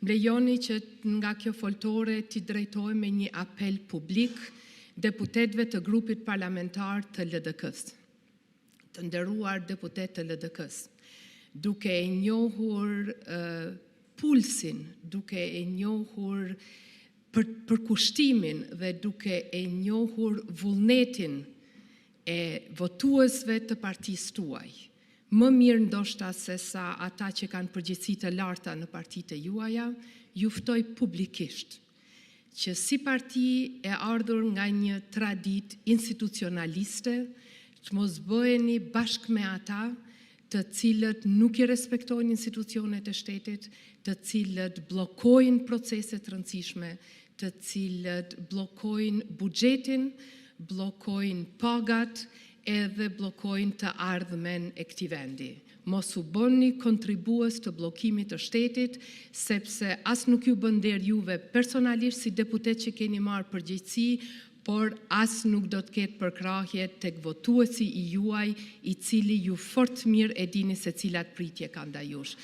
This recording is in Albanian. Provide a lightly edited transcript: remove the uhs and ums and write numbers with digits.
Më lejoni që nga kjo foltore t'i drejtoj me një apel publik deputetëve të grupit parlamentar të LDK-s. Të nderuar deputet të LDK-s, duke e njohur pulsin, duke e njohur përkushtimin dhe duke e njohur vullnetin e votuesve të partisë tuaj, më mirë ndoshta se sa ata që kanë përgjegjësi të larta në partitë e juaja, ju ftoj publikisht që si parti e ardhur nga një traditë institucionaliste, të mos bëheni bashkë me ata të cilët nuk i respektojnë institucionet e shtetit, të cilët bllokojnë procese të rëndësishme, të cilët bllokojnë buxhetin, bllokojnë pagat edhe bllokojnë të ardhmen e këtij vendi. Mos u bëni kontribues të bllokimit të shtetit, sepse as nuk ju bën nder juve personalisht si deputet që keni marrë përgjegjësi, por as nuk do të ketë përkrahje tek votuesi i juaj, i cili ju fort mirë e dini se cilat pritje ka ndaj jush.